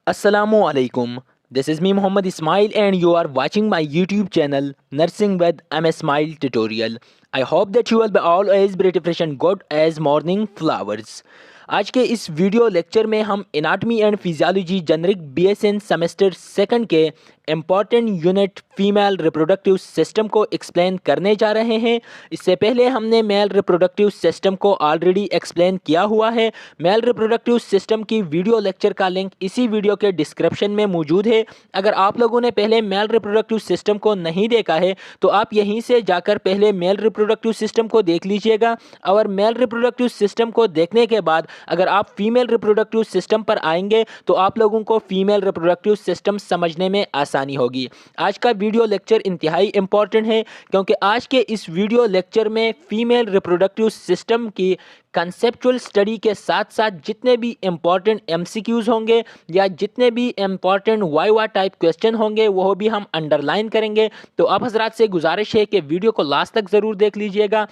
Assalamualaikum. This is me Muhammad Ismail and you are watching my YouTube channel Nursing with MS Smile tutorial. I hope that you will be always be fresh and good as morning flowers. आज के इस video lecture में हम anatomy and physiology generic BSN semester second के important unit female reproductive system को explain करने जा रहे हैं। इससे पहले हमने मेल रिप्रोडक्टिव सिस्टम को ऑलरेडी एक्सप्लेन किया हुआ है। मेल रिप्रोडक्टिव सिस्टम की वीडियो लेक्चर का लिंक इसी वीडियो के डिस्क्रिप्शन में मौजूद है। अगर आप लोगों ने पहले मेल रिप्रोडक्टिव सिस्टम को नहीं देखा है तो आप यहीं से जाकर पहले मेल रिप्रोडक्टिव सिस्टम को देख लीजिएगा और मेल रिप्रोडक्टिव सिस्टम को देखने के बाद अगर आप फीमेल रिप्रोडक्टिव सिस्टम पर आएंगे तो आप लोगों को फीमेल रिप्रोडक्टिव सिस्टम समझने में आसानी होगी। आज का वीडियो लेक्चर इंतहाई इंपॉर्टेंट है क्योंकि आज के इस वीडियो लेक्चर में फीमेल रिप्रोडक्टिव सिस्टम की कंसेप्चुअल स्टडी के साथ साथ जितने भी इम्पॉर्टेंट एमसीक्यूज होंगे या जितने भी इम्पॉर्टेंट वाइवा टाइप क्वेश्चन होंगे वो भी हम अंडरलाइन करेंगे। तो आप हजरात से गुजारिश है कि वीडियो को लास्ट तक ज़रूर देख लीजिएगा।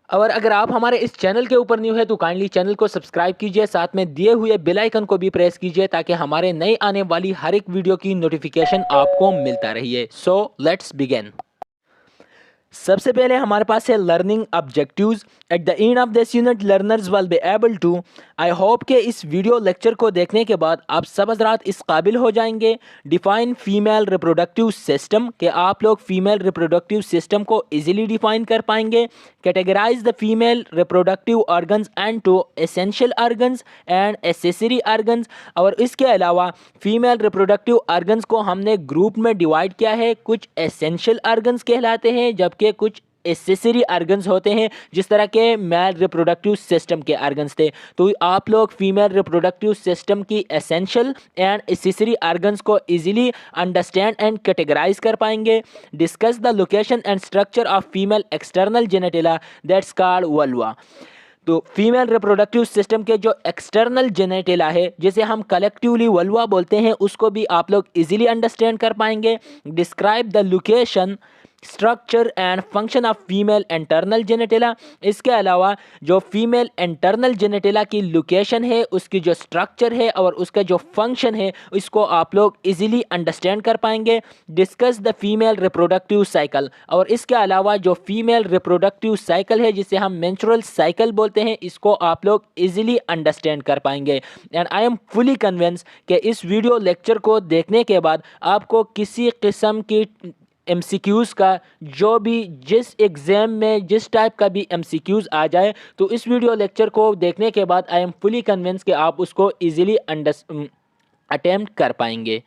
और अगर आप हमारे इस चैनल के ऊपर न्यू है तो काइंडली चैनल को सब्सक्राइब कीजिए, साथ में दिए हुए बेल आइकन को भी प्रेस कीजिए ताकि हमारे नए आने वाली हर एक वीडियो की नोटिफिकेशन आपको मिलता रहिए। So let's begin. सबसे पहले हमारे पास है learning objectives. At the end of this unit learners will be able to, I hope के इस वीडियो लेक्चर को देखने के बाद आप सब हज़रात इस काबिल हो जाएंगे डिफाइन फीमेल रिप्रोडक्टिव सिस्टम, कि आप लोग फीमेल रिप्रोडक्टिव सिस्टम को इजीली डिफाइन कर पाएंगे। Categorize the female reproductive organs and to essential organs and accessory organs. और इसके अलावा फीमेल रिप्रोडक्टिव ऑर्गन्स को हमने ग्रुप में डिवाइड किया है, कुछ एसेंशियल ऑर्गन्स कहलाते हैं जबकि कुछ एसेसरी ऑर्गन्स होते हैं, जिस तरह के मेल रिप्रोडक्टिव सिस्टम के ऑर्गन्स थे। तो आप लोग फीमेल रिप्रोडक्टिव सिस्टम की एसेंशियल एंड एसेसरी ऑर्गन्स को इजीली अंडरस्टैंड एंड कैटेगराइज कर पाएंगे। Discuss the location and structure of female external genitalia that's called vulva. तो फीमेल रिप्रोडक्टिव सिस्टम के जो एक्सटर्नल जेनेटिला है जिसे हम कलेक्टिवली वल्वा बोलते हैं उसको भी आप लोग इजीली अंडरस्टैंड कर पाएंगे। Describe the location structure and function of female internal genitalia. इसके अलावा जो फीमेल इंटरनल जेनेटिला की लोकेशन है, उसकी जो स्ट्रक्चर है और उसका जो फंक्शन है, इसको आप लोग इजीली अंडरस्टैंड कर पाएंगे। Discuss the female reproductive cycle. और इसके अलावा जो फीमेल रिप्रोडक्टिव साइकिल है जिसे हम मेंस्ट्रुअल साइकिल बोलते हैं, इसको आप लोग इजीली अंडरस्टैंड कर पाएंगे। And I am fully convince कि इस वीडियो लेक्चर को देखने के बाद आपको किसी किस्म की एमसीक्यूज़ का जो भी जिस एग्ज़ाम में जिस टाइप का भी एमसीक्यूज़ आ जाए तो इस वीडियो लेक्चर को देखने के बाद आई एम फुली कन्विंस कि आप उसको इजीली अटेम्प्ट कर पाएंगे।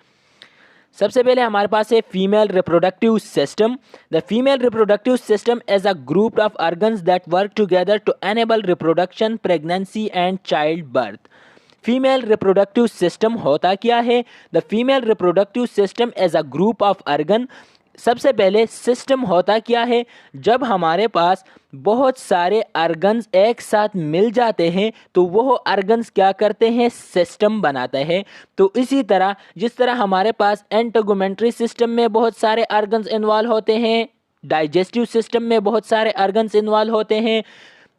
सबसे पहले हमारे पास है female reproductive system. The female reproductive system is a group of organs that work together to enable reproduction, pregnancy and child birth. Female reproductive system होता क्या है? The female reproductive system is a group of organ. सबसे पहले system होता क्या है? जब हमारे पास बहुत सारे ऑर्गन्स एक साथ मिल जाते हैं तो वो ऑर्गन्स क्या करते हैं? सिस्टम बनाते हैं। तो इसी तरह जिस तरह हमारे पास एंटोगोमेंट्री सिस्टम में बहुत सारे ऑर्गन्स इन्वॉल्व होते हैं, डाइजेस्टिव सिस्टम में बहुत सारे ऑर्गन्स इन्वॉल्व होते हैं,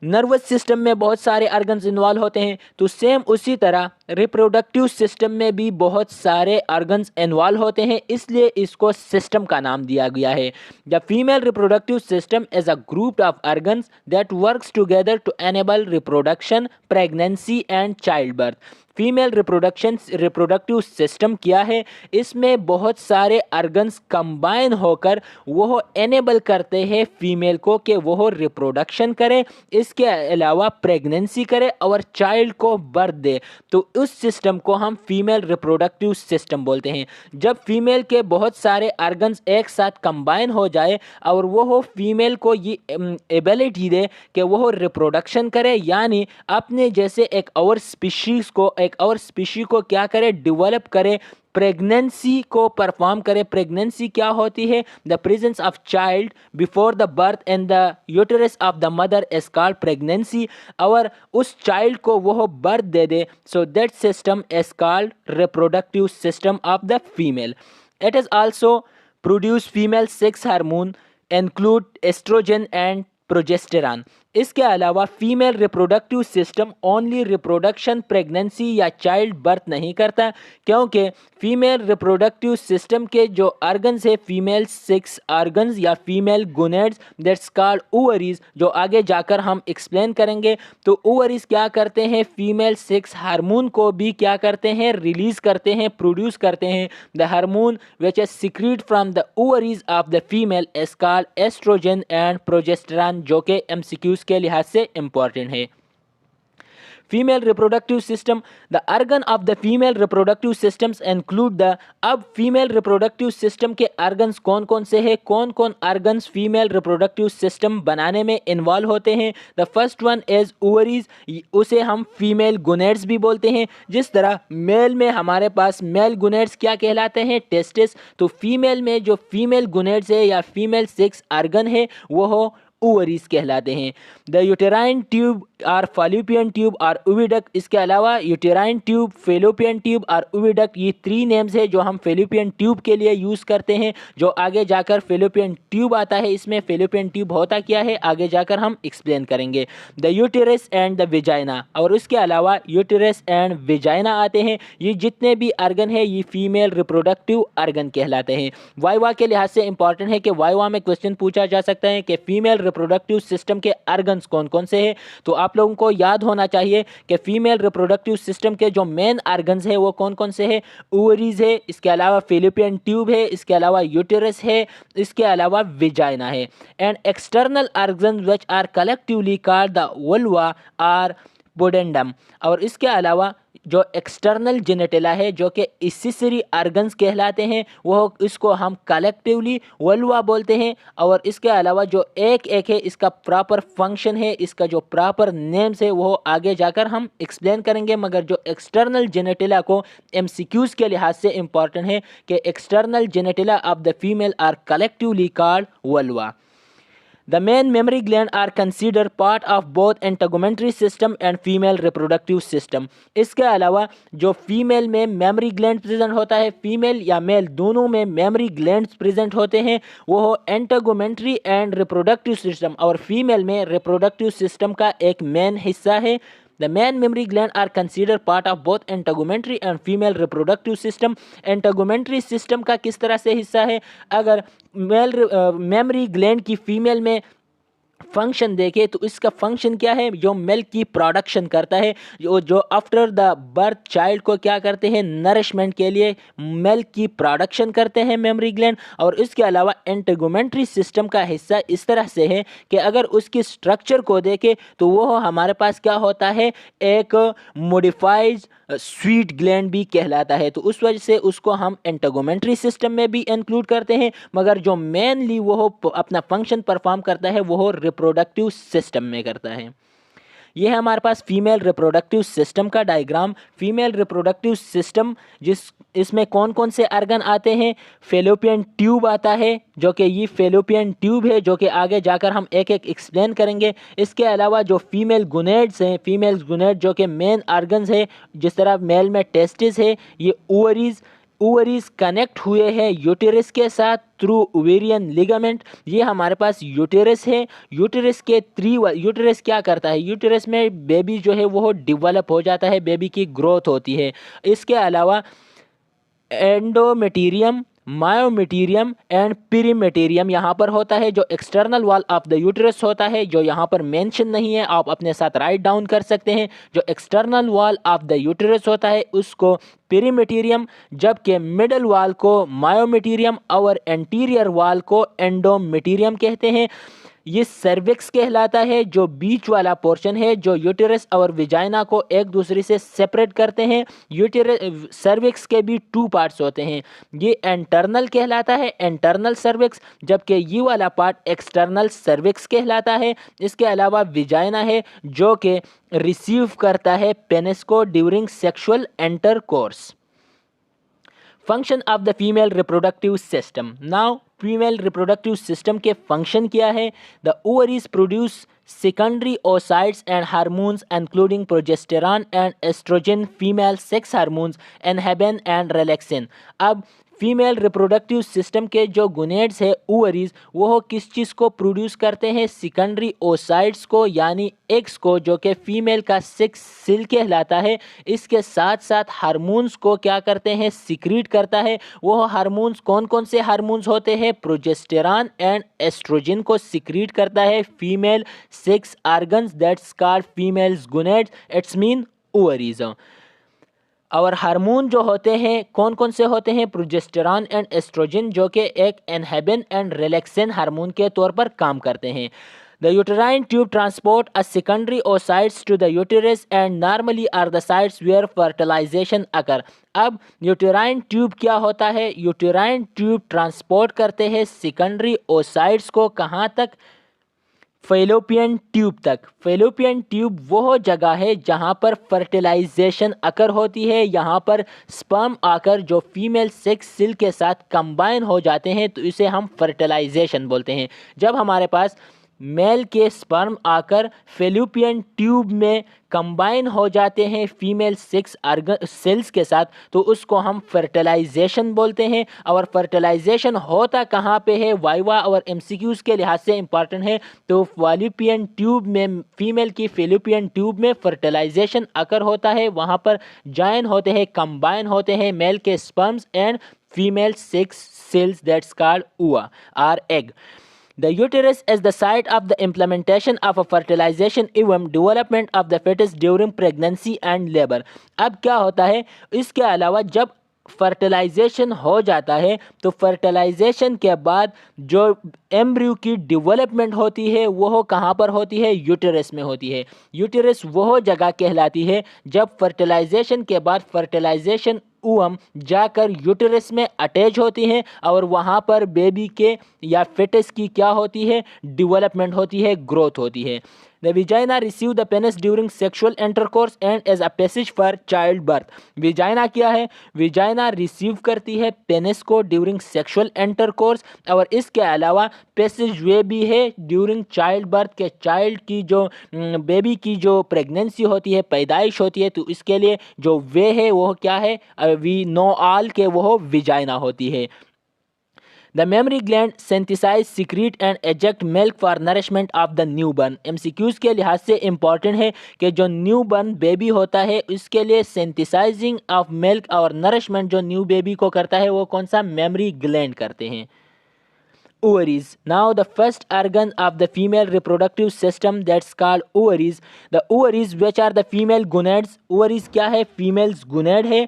नर्वस सिस्टम में बहुत सारे ऑर्गन्स इन्वॉल्व होते हैं, तो सेम उसी तरह रिप्रोडक्टिव सिस्टम में भी बहुत सारे ऑर्गन्स इन्वॉल्व होते हैं, इसलिए इसको सिस्टम का नाम दिया गया है। The female reproductive system is a group of organs that works together to enable reproduction, pregnancy and child birth. Female reproductive system क्या है? इसमें बहुत सारे ऑर्गन्स कंबाइन होकर वो एनेबल करते हैं फीमेल को कि वो रिप्रोडक्शन करे, इसके अलावा प्रेगनेंसी करे और चाइल्ड को बर्थ दे। तो उस सिस्टम को हम फीमेल रिप्रोडक्टिव सिस्टम बोलते हैं। जब फीमेल के बहुत सारे ऑर्गन्स एक साथ कंबाइन हो जाए और वो फीमेल को ये एबिलिटी दे कि वो रिप्रोडक्शन करे, यानी अपने जैसे एक और स्पीशीज को क्या करे? डेवलप करे, प्रेगनेंसी को परफॉर्म करे। प्रेगनेंसी क्या होती है? The presence of child before the birth in the uterus of the mother is called pregnancy. और उस चाइल्ड को वो बर्थ दे दे, so that system is called reproductive system of the female. It is also produce female sex hormone include estrogen and progesterone. इसके अलावा female reproductive system only reproduction, pregnancy या child birth नहीं करता, क्योंकि फीमेल रिप्रोडक्टिव सिस्टम के जो organs है female sex organs या female gonads, that's called ovaries, जो आगे जाकर हम एक्सप्लेन करेंगे। तो ओवरीज क्या करते हैं, फीमेल सेक्स हार्मोन को भी क्या करते हैं, रिलीज करते हैं, प्रोड्यूस करते हैं। The hormone which is secrete from the ovaries of the female is called estrogen and progesterone, जो कि एमसीक्यूज के लिहाज से इंपॉर्टेंट है। Female reproductive system, the organ of the female reproductive systems include the, अब female reproductive system के organs कौन कौन से हैं, कौन कौन ऑर्गन्स फीमेल रिप्रोडक्टिव सिस्टम बनाने में इन्वॉल्व होते हैं। The first one is ovaries, उसे हम फीमेल गोनेड्स भी बोलते हैं। जिस तरह मेल में हमारे पास मेल गोनेड्स क्या कहलाते हैं, टेस्टिस, तो फीमेल में जो फीमेल गोनेड्स है या फीमेल सेक्स ऑर्गन है वो हो ओवरीज कहलाते हैं। द यूटेराइन ट्यूब और फैलोपियन ट्यूब और ओविडक्ट, इसके अलावा यूटेराइन ट्यूब, फैलोपियन ट्यूब और ओविडक्ट, ये 3 नेम्स है जो हम फैलोपियन ट्यूब के लिए यूज़ करते हैं। जो आगे जाकर फैलोपियन ट्यूब आता है, इसमें फैलोपियन ट्यूब होता क्या है आगे जाकर हम एक्सप्लेन करेंगे। The uterus and the vagina, और उसके अलावा यूटेरस एंड विजाइना आते हैं। ये जितने भी ऑर्गन है ये फीमेल रिप्रोडक्टिव ऑर्गन कहलाते हैं। वाइवा के लिहाज से इंपॉर्टेंट है कि वाइवा में क्वेश्चन पूछा जा सकता है कि फीमेल रिप्रोडक्टिव सिस्टम के ऑर्गन्स कौन कौन से हैं। तो आप लोगों को याद होना चाहिए कि फीमेल रिप्रोडक्टिव सिस्टम के जो मेन ऑर्गन्स है वो कौन कौन से हैं, ओवरीज है, इसके अलावा फैलोपियन ट्यूब है, इसके अलावा यूटेरस है, इसके अलावा विजाइना है। And external organs which are collectively called the vulva or pudendum, और इसके अलावा जो एक्सटर्नल जेनेटिला है जो कि एक्सेसरी ऑर्गन्स कहलाते हैं, वो इसको हम कलेक्टिवली वल्वा बोलते हैं। और इसके अलावा जो एक एक है इसका प्रॉपर फंक्शन है, इसका जो प्रॉपर नेम्स है वो आगे जाकर हम एक्सप्लेन करेंगे। मगर जो एक्सटर्नल जेनेटिला को एमसीक्यूज के लिहाज से इंपॉर्टेंट है कि external genitalia of the female are collectively called vulva. The main mammary gland are considered part of both integumentary system and female reproductive system. इसके अलावा जो फीमेल में मेमरी ग्लैंड प्रेजेंट होता है, फीमेल या मेल दोनों में मेमरी ग्लैंड्स प्रेजेंट होते हैं, वो हो इंटेगुमेंट्री एंड रिप्रोडक्टिव सिस्टम, और फीमेल में रिप्रोडक्टिव सिस्टम का एक मेन हिस्सा है। The main mammary gland are considered part of both integumentary and female reproductive system. Integumentary system का किस तरह से हिस्सा है, अगर मेल मेमरी ग्लैंड की फीमेल में फंक्शन देखे तो इसका फंक्शन क्या है, जो मिल्क की प्रोडक्शन करता है, जो आफ्टर द बर्थ चाइल्ड को क्या करते हैं, नरिशमेंट के लिए मिल्क की प्रोडक्शन करते हैं मेमरी ग्लैंड। और इसके अलावा इंटेगुमेंट्री सिस्टम का हिस्सा इस तरह से है कि अगर उसकी स्ट्रक्चर को देखें तो वो हमारे पास क्या होता है, एक मॉडिफाइड स्वीट ग्लैंड भी कहलाता है। तो उस वजह से उसको हम इंटेगुमेंट्री सिस्टम में भी इंक्लूड करते हैं, मगर जो मेनली वो अपना फंक्शन परफॉर्म करता है वो रिप्रोडक्टिव सिस्टम में करता है। ये है हमारे पास फीमेल रिप्रोडक्टिव सिस्टम का डायग्राम। फीमेल रिप्रोडक्टिव सिस्टम इसमें कौन कौन से ऑर्गन आते हैं, फैलोपियन ट्यूब आता है, जो कि ये फैलोपियन ट्यूब है जो कि आगे जाकर हम एक एक एक्सप्लेन करेंगे। इसके अलावा जो फीमेल गोनेड्स हैं, फीमेल गोनेड जो कि मेन ऑर्गन्स है, जिस तरह मेल में टेस्टिस है, ये ओवरीज कनेक्ट हुए हैं यूटेरस के साथ थ्रू ओवेरियन लिगामेंट। ये हमारे पास यूटेरस है। यूटेरस के यूटेरस क्या करता है, यूटेरस में बेबी जो है वो डेवलप हो जाता है, बेबी की ग्रोथ होती है। इसके अलावा एंडोमेटीरियम, मायोमेटीरियम एंड पेरीमेटीरियम यहाँ पर होता है। जो external wall of the uterus होता है, जो यहाँ पर मेंशन नहीं है, आप अपने साथ राइट डाउन कर सकते हैं। जो external wall of the uterus होता है उसको पेरीमेटीरियम, जबकि मिडल वॉल को मायोमेटीरियम और एंटीरियर वॉल को एंडोमेटीरियम कहते हैं। ये सर्विक्स कहलाता है, जो बीच वाला पोर्शन है जो यूटेरस और विजाइना को एक दूसरे से सेपरेट करते हैं। यूटेरस सर्विक्स के भी 2 पार्ट्स होते हैं, ये इंटरनल कहलाता है, इंटरनल सर्विक्स, जबकि ये वाला पार्ट एक्सटर्नल सर्विक्स कहलाता है। इसके अलावा विजाइना है जो कि रिसीव करता है पेनिस को during sexual intercourse. Function of the female reproductive system. Now female reproductive system के फंक्शन क्या है, the ovaries produce secondary oocytes and hormones including progesterone and estrogen, female sex hormones, anheban and relaxin. अब female reproductive system के जो गुनेड्स है ovaries, वो किस चीज़ को प्रोड्यूस करते हैं? सेकेंडरी ओसाइड्स को, यानी एग्स को, जो कि फीमेल का सेक्स सेल कहलाता है। इसके साथ साथ हार्मोन्स को क्या करते हैं? सिक्रीट करता है। वो हार्मोन्स कौन कौन से हार्मोन्स होते हैं? प्रोजेस्टेरॉन एंड एस्ट्रोजन को सिक्रीट करता है female sex organs, that's called females gonads, it's mean ovaries. और हार्मोन जो होते हैं कौन कौन से होते हैं? प्रोजेस्टेरॉन एंड एस्ट्रोजन, जो कि एक एनहेबिन एंड रिलैक्सिन हार्मोन के तौर पर काम करते हैं। The uterine tube transport a secondary oocytes to the uterus and normally are the sites where fertilization occur. अब यूटेराइन ट्यूब क्या होता है? यूटेराइन ट्यूब ट्रांसपोर्ट करते हैं सेकेंडरी oocytes को कहाँ तक? फेलोपियन ट्यूब तक। फेलोपियन ट्यूब वो जगह है जहाँ पर फर्टिलाइजेशन अकर होती है। यहाँ पर स्पर्म आकर जो फीमेल सेक्स सेल के साथ कंबाइन हो जाते हैं, तो इसे हम फर्टिलाइजेशन बोलते हैं। जब हमारे पास मेल के स्पर्म आकर फेलोपियन ट्यूब में कंबाइन हो जाते हैं फीमेल सेक्स सेल्स के साथ, तो उसको हम फर्टिलाइजेशन बोलते हैं। और फर्टिलाइजेशन होता कहाँ पे है? वाइवा और एमसीक्यूज़ के लिहाज से इंपॉर्टेंट है। तो फेलोपियन ट्यूब में, फीमेल की फेलोपियन ट्यूब में फर्टिलाइजेशन अकर होता है। वहाँ पर जॉइन होते हैं, कंबाइन होते हैं मेल के sperms and female sex cells, that's called ओवा और egg. The uterus is the site of the implementation of a fertilization एवं development of the fetus during pregnancy and labor. अब क्या होता है? इसके अलावा जब फर्टिलाइजेशन हो जाता है, तो फर्टिलाइजेशन के बाद जो एम्ब्रियो की डेवलपमेंट होती है वो कहाँ पर होती है? यूटेरस में होती है। यूटेरस वो जगह कहलाती है जब फर्टिलाइजेशन के बाद फर्टिलाइजेशन ओवम जाकर यूटेरस में अटैच होती हैं और वहाँ पर बेबी के या फेटस की क्या होती है? डेवलपमेंट होती है, ग्रोथ होती है। The vagina receive the penis during sexual intercourse and as a passage for childbirth. Vagina क्या है? विजाइना रिसीव करती है पेनिस को ड्यूरिंग सेक्सुअल इंटरकोर्स, और इसके अलावा पैसेज वे भी है ड्यूरिंग चाइल्ड बर्थ, के चाइल्ड की जो बेबी की जो प्रेगनेंसी होती है, पैदाइश होती है, तो इसके लिए जो वे है वो क्या है? वी नो ऑल के वो विजाइना होती है। The mammary gland synthesize, secrete and eject milk for nourishment of the newborn. MCQs के लिहाज से इम्पॉर्टेंट है कि जो न्यूबॉर्न बेबी होता है उसके लिए सिंथेसाइजिंग ऑफ मिल्क और नरिशमेंट जो न्यू बेबी को करता है वो कौन सा? मेमरी ग्लैंड करते हैं। Ovaries. Now the first organ of the female reproductive system, that's called ovaries. The ovaries, which are the female gonads. Ovaries क्या है? Females gonad है,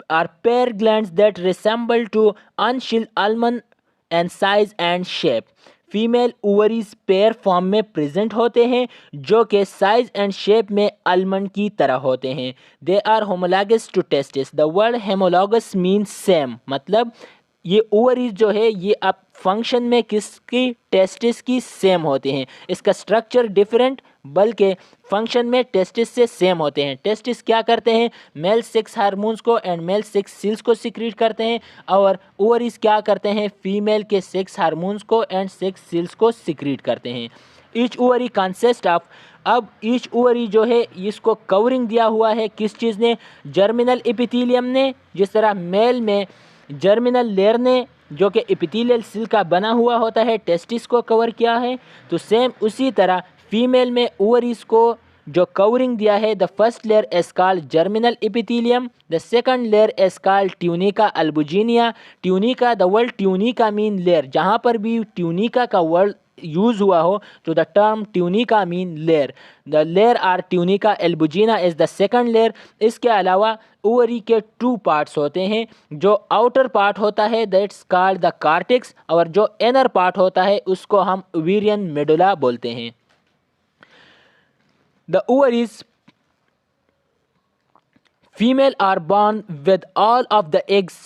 are pair glands that resemble to unshelled almond and size and shape. Female ovaries pair form में present होते हैं जो कि size and shape में almond की तरह होते हैं। They are homologous to testis. The word homologous means same, मतलब ये ओवरीज जो है ये अब फंक्शन में किसकी? टेस्टिस की सेम होते हैं। इसका स्ट्रक्चर डिफरेंट, बल्कि फंक्शन में टेस्टिस से सेम होते हैं। टेस्टिस क्या करते हैं? मेल सेक्स हार्मोन्स को एंड मेल सेक्स सेल्स को सिक्रीट करते हैं, और ओवरीज क्या करते हैं? फीमेल के सेक्स हार्मोन्स को एंड सेक्स सेल्स को सिक्रीट करते हैं। ईच ओवरी कंसिस्ट ऑफ, अब ईच ओवरी जो है इसको कवरिंग दिया हुआ है किस चीज़ ने? जर्मिनल एपिथेलियम ने। जिस तरह मेल में जर्मिनल लेयर ने जो कि एपिथेलियल सेल का बना हुआ होता है टेस्टिस को कवर किया है, तो सेम उसी तरह फीमेल में ओवरीज को जो कवरिंग दिया है, the first layer is called germinal epithelium, the second layer is called tunica albuginea. Tunica, the word tunica mean layer, जहाँ पर भी ट्यूनिका का वर्ड यूज हुआ हो तो the term tunica mean layer. The layer or tunica albuginea is the second layer. इसके अलावा ovary के टू पार्ट्स होते हैं। जो आउटर पार्ट होता है दैट्स कॉल्ड द कार्टेक्स, और जो इनर पार्ट होता है उसको हम ओवेरियन मेडुला बोलते हैं। The ovaries female are born with all of the eggs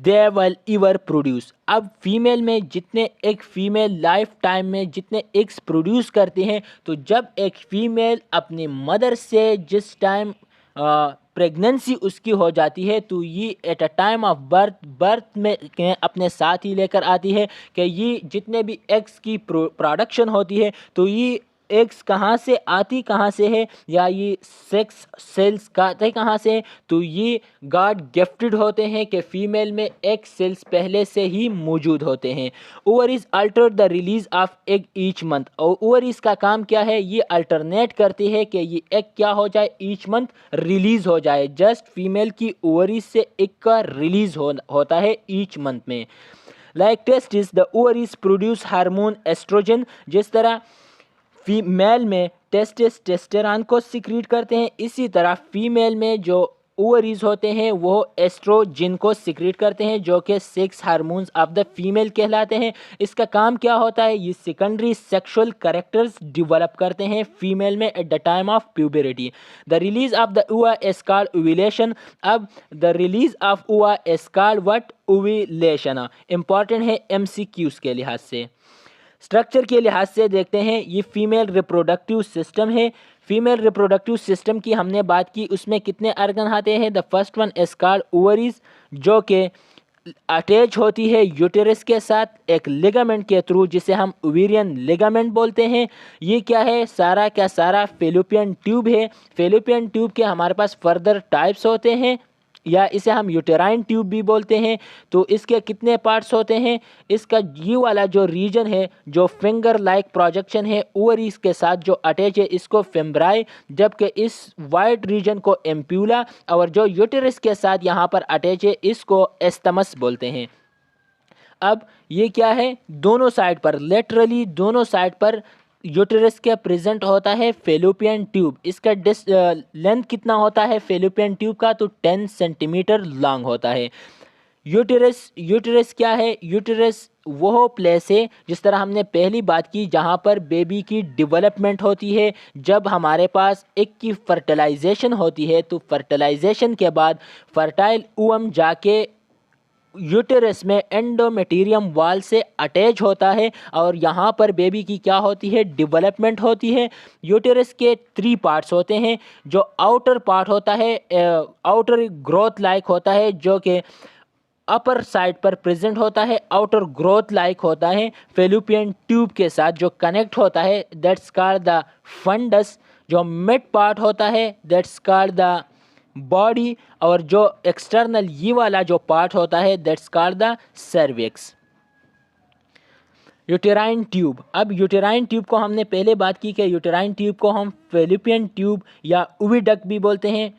they will ever produce. अब फीमेल में जितने एक फीमेल लाइफ टाइम में जितने एग्स प्रोड्यूस करती हैं, तो जब एक फीमेल अपनी मदर से जिस टाइम प्रेगनेंसी उसकी हो जाती है, तो ये at a time of birth में अपने साथ ही लेकर आती है कि ये जितने भी एग्स की प्रोडक्शन होती है, तो ये एग्स कहाँ से आती कहाँ से है, या ये सेक्स सेल्स का आते कहाँ से है, तो ये गॉड गिफ्टेड होते हैं कि फीमेल में एग सेल्स पहले से ही मौजूद होते हैं। Ovaries alter the release of egg each month, और ओवरीज का काम क्या है, ये अल्टरनेट करती है कि ये एग क्या हो जाए, ईच मंथ रिलीज हो जाए। जस्ट फीमेल की ओवरीज से एग का रिलीज होता है ईच मंथ में। Like testis the ovaries produce hormone estrogen, जिस तरह फीमेल में टेस्टेस्टेरोन को सिक्रीट करते हैं, इसी तरह फीमेल में जो ओवरीज होते हैं वो एस्ट्रोजन को सिक्रीट करते हैं, जो कि sex hormones of the female कहलाते हैं। इसका काम क्या होता है, ये सेकेंडरी सेक्सुअल कैरेक्टर्स डेवलप करते हैं फीमेल में at the time of puberty. The release of the ova is called ovulation. अब the release of ova is called what, ovulation. Important है एमसीक्यूज के लिहाज से। स्ट्रक्चर के लिहाज से देखते हैं, ये फीमेल रिप्रोडक्टिव सिस्टम है। फीमेल रिप्रोडक्टिव सिस्टम की हमने बात की, उसमें कितने आर्गन आते हैं। The first one is called ovaries, जो कि अटैच होती है यूटेरस के साथ एक लिगामेंट के थ्रू, जिसे हम ओवेरियन लिगामेंट बोलते हैं। ये क्या है, सारा क्या सारा फेलोपियन ट्यूब है। फेलोपियन ट्यूब के हमारे पास फर्दर टाइप्स होते हैं, या इसे हम यूटेराइन ट्यूब भी बोलते हैं। तो इसके कितने पार्ट्स होते हैं, इसका ये वाला जो रीजन है, जो फिंगर लाइक प्रोजेक्शन है ओवरीज के साथ जो अटैच है, इसको फेम्ब्राई, जबकि इस वाइट रीजन को एम्प्यूला, और जो यूटेरस के साथ यहाँ पर अटैच है इसको एस्तमस बोलते हैं। अब ये क्या है, दोनों साइड पर लेटरली दोनों साइड पर यूटेरस के प्रेजेंट होता है फेलोपियन ट्यूब। इसका लेंथ कितना होता है फेलोपियन ट्यूब का, तो 10 सेंटीमीटर लॉन्ग होता है। यूटेरस क्या है, यूटेरस वो प्लेस है, जिस तरह हमने पहली बात की, जहाँ पर बेबी की डेवलपमेंट होती है। जब हमारे पास एक की फर्टिलाइजेशन होती है, तो फर्टिलाइजेशन के बाद फर्टाइल ओवम जाके यूटेरस में एंडोमेटेरियम वाल से अटैच होता है, और यहाँ पर बेबी की क्या होती है, डेवलपमेंट होती है। यूटेरस के 3 पार्ट्स होते हैं। जो आउटर पार्ट होता है, आउटर ग्रोथ लाइक होता है, जो कि अपर साइड पर प्रेजेंट होता है, आउटर ग्रोथ लाइक होता है फेलोपियन ट्यूब के साथ जो कनेक्ट होता है, दैट्स कॉल्ड द फंडस। जो मिड पार्ट होता है, दैट्स कॉल्ड द बॉडी, और जो एक्सटर्नल ये वाला जो पार्ट होता है, that's called the cervix. Uterine tube, अब यूटेराइन ट्यूब को हमने पहले बात की कि यूटेराइन ट्यूब को हम फेलोपियन ट्यूब या ओविडक्ट भी बोलते हैं।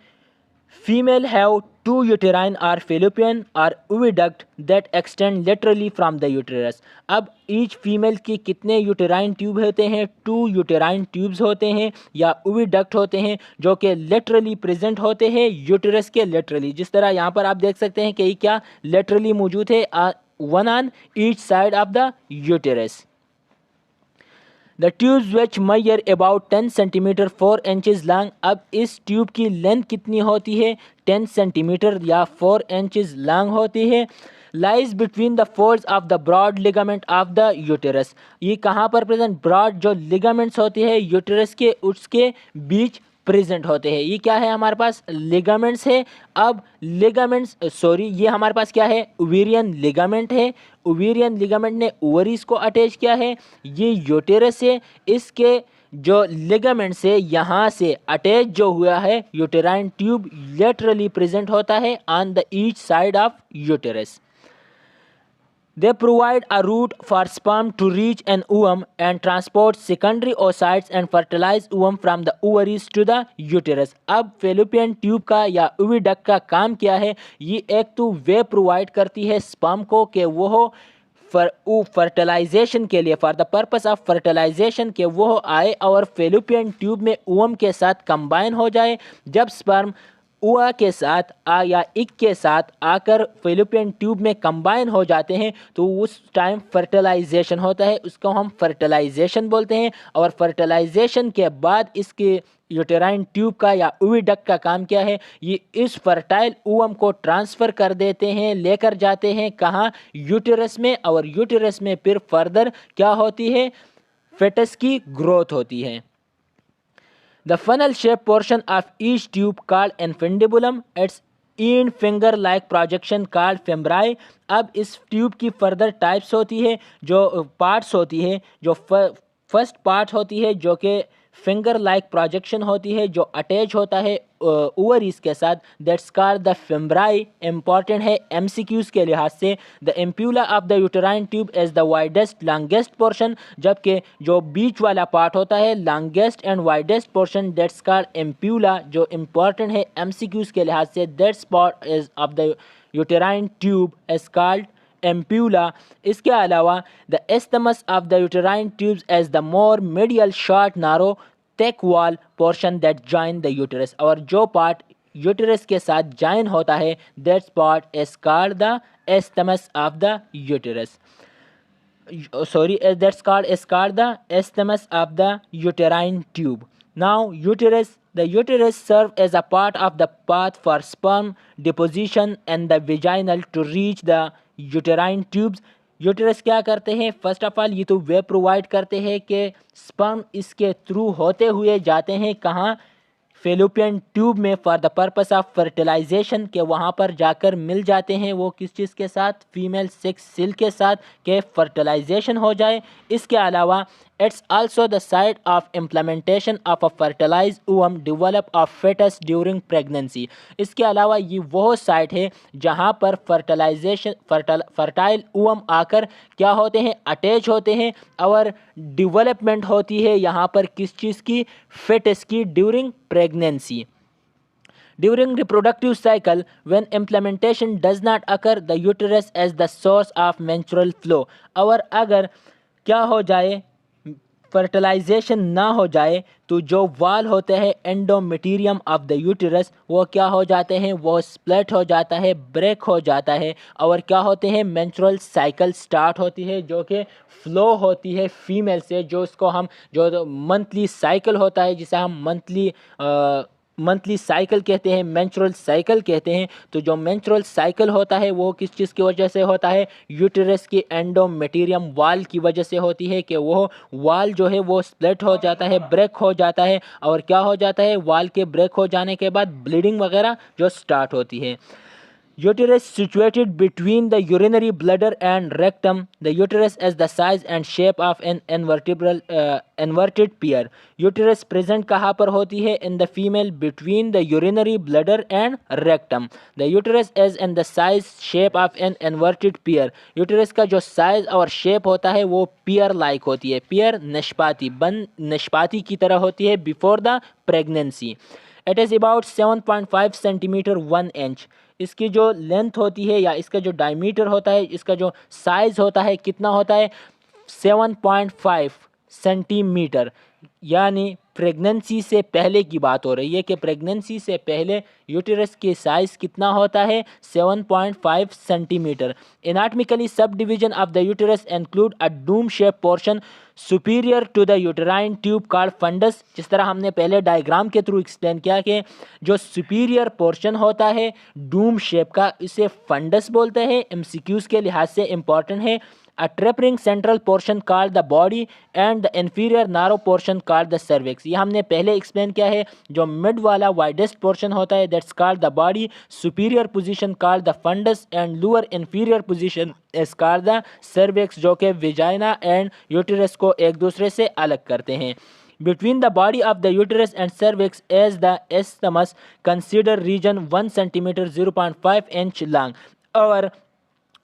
Female have 2 uterine or fallopian or oviduct that extend laterally from the uterus। अब ईच फीमेल की कितने यूटेराइन ट्यूब होते हैं, 2 यूटेराइन ट्यूब्स होते हैं या ओविडक्ट होते हैं, जो कि लेटरली प्रेजेंट होते हैं यूटेरस के लेटरली। जिस तरह यहाँ पर आप देख सकते हैं कि क्या लेटरली मौजूद है, 1 on each side of the uterus। The tubes which measure about 10 centimetre 4 inches long. अब इस ट्यूब की लेंथ कितनी होती है, 10 सेंटीमीटर या 4 इंचज़ लॉन्ग होती है। Lies between the folds of the broad ligament of the uterus. ये कहाँ पर प्रेजेंट, ब्रॉड जो लिगामेंट्स होती है यूटेरस के, उसके बीच प्रेजेंट होते हैं। ये क्या है हमारे पास, लिगामेंट्स है। अब लिगामेंट्स ये हमारे पास क्या है, ओवेरियन लिगामेंट है। ओवेरियन लिगामेंट ने ओवरीज को अटैच किया है। ये यूटेरस है, इसके जो लिगामेंट से यहाँ से अटैच जो हुआ है यूटेराइन ट्यूब लेटरली प्रेजेंट होता है on the each side of uterus. They provide a route for sperm to reach an ovum and transport secondary oocytes and fertilize ovum from the ovaries to the uterus। अब fallopian tube का या oviduct का काम क्या है, ये एक तो वे प्रोवाइड करती है स्पर्म को कि वो फर्टिलाइजेशन के लिए, for the purpose of fertilization के वो आए और फेलोपियन ट्यूब में ओवम के साथ कंबाइन हो जाए। जब स्पर्म ओवा के साथ या इक के साथ आकर फेलोपियन ट्यूब में कंबाइन हो जाते हैं, तो उस टाइम फर्टिलाइजेशन होता है, उसको हम फर्टिलाइजेशन बोलते हैं। और फर्टिलाइजेशन के बाद इसके यूटेराइन ट्यूब का या ओविडक्ट का काम क्या है, ये इस फर्टाइल ओवम को ट्रांसफ़र कर देते हैं, लेकर जाते हैं कहाँ, यूटेरस में, और यूटेरस में फिर फर्दर क्या होती है, फेटस की ग्रोथ होती है। The funnel shaped portion of each tube called infundibulum, its end finger like projection called femori। अब इस ट्यूब की फर्दर टाइप्स होती है, जो पार्ट्स होती है, जो फर्स्ट पार्ट होती है जो कि फिंगर लाइक प्रोजेक्शन होती है, जो अटैच होता है ओवरीज के साथ, that's called the fimbriae. Important है एमसीक्यूज के लिहाज से। The ampulla of the uterine tube is the widest longest portion, जबकि जो बीच वाला पार्ट होता है longest and widest portion, that's called ampulla. जो इंपॉर्टेंट है एमसीक्यूज के लिहाज से, that spot is of the uterine tube is called ampulla. इसके अलावा the isthmus of the uterine tubes is the more medial short narrow thick wall portion that join the uterus, और जो part uterus के साथ join होता है that part is called the isthmus of the uterus. That's called the isthmus of the uterine tube. Now the uterus serve as a part of the path for sperm deposition and the vaginal to reach the uterine tubes. Uterus क्या करते हैं? First of all ये तो वे provide करते हैं कि sperm इसके through होते हुए जाते हैं कहाँ? फेलोपियन ट्यूब में, for the purpose of fertilization, के वहाँ पर जाकर मिल जाते हैं वो किस चीज़ के साथ? फीमेल सेक्स सेल के साथ, के फर्टिलाइजेशन हो जाए। इसके अलावा it's also the site of implementation of a fertilize ovum develop of fetus during pregnancy. इसके अलावा ये वो साइट है जहाँ पर फर्टाइल ओवम आकर क्या होते हैं? अटैच होते हैं, और डेवलपमेंट होती है यहाँ पर किस चीज़ की? फेटस की, during pregnancy. During reproductive cycle, when implementation does not occur, the uterus as the source of menstrual flow. और अगर क्या हो जाए? फर्टिलाइजेशन ना हो जाए तो जो वाल होते हैं एंडोमेटीरियम ऑफ द यूटरस, वो क्या हो जाते हैं? वो स्प्लिट हो जाता है, ब्रेक हो जाता है, और क्या होते हैं? मेंस्ट्रुअल साइकिल स्टार्ट होती है, जो कि फ्लो होती है फीमेल से, जो उसको हम जो मंथली साइकिल होता है, जिसे हम मंथली साइकिल कहते हैं, मेंस्ट्रुअल साइकिल कहते हैं। तो जो मेंस्ट्रुअल साइकिल होता है वो किस चीज़ की वजह से होता है? यूटरस की एंडोमेटीरियम वाल की वजह से होती है, कि वो वाल जो है वो स्प्लिट हो जाता है, ब्रेक हो जाता है, और क्या हो जाता है? वाल के ब्रेक हो जाने के बाद ब्लीडिंग वगैरह जो स्टार्ट होती है। Uterus situated between the urinary bladder and rectum. The uterus has the size and shape of an inverted pear. Uterus present कहाँ पर होती है? In the female between the urinary bladder and rectum. The uterus is in the size shape of an inverted pear. Uterus का जो size और shape होता है वो pear like होती है। pear निष्पाती, बन निष्पाती की तरह होती है before the pregnancy. It is about 7.5 centimetre 1 inch. इसकी जो लेंथ होती है या इसका जो डायमीटर होता है, इसका जो साइज़ होता है कितना होता है? 7.5 सेंटीमीटर। यानी प्रेगनेंसी से पहले की बात हो रही है कि प्रेगनेंसी से पहले यूटेरस के साइज़ कितना होता है? 7.5 centimetre. Anatomically subdivision of the uterus include a dome shape portion superior to the uterine tube called fundus. जिस तरह हमने पहले डायग्राम के थ्रू एक्सप्लेन किया कि जो सुपीरियर पोर्शन होता है डूम शेप का, इसे फंडस बोलते हैं। एमसीक्यूज के लिहाज से इंपॉर्टेंट है। A tapering central portion called the body and the inferior narrow portion called the cervix. ये हमने पहले एक्सप्लेन किया है। जो मिड वाला वाइडेस्ट पोर्शन होता है that's called the body, superior position called the fundus, and lower inferior position is called the cervix, जो कि विजाइना एंड यूटेरस को एक दूसरे से अलग करते हैं। Between the body of the uterus and cervix is the isthmus, consider region 1 centimeter 0.5 inch long. और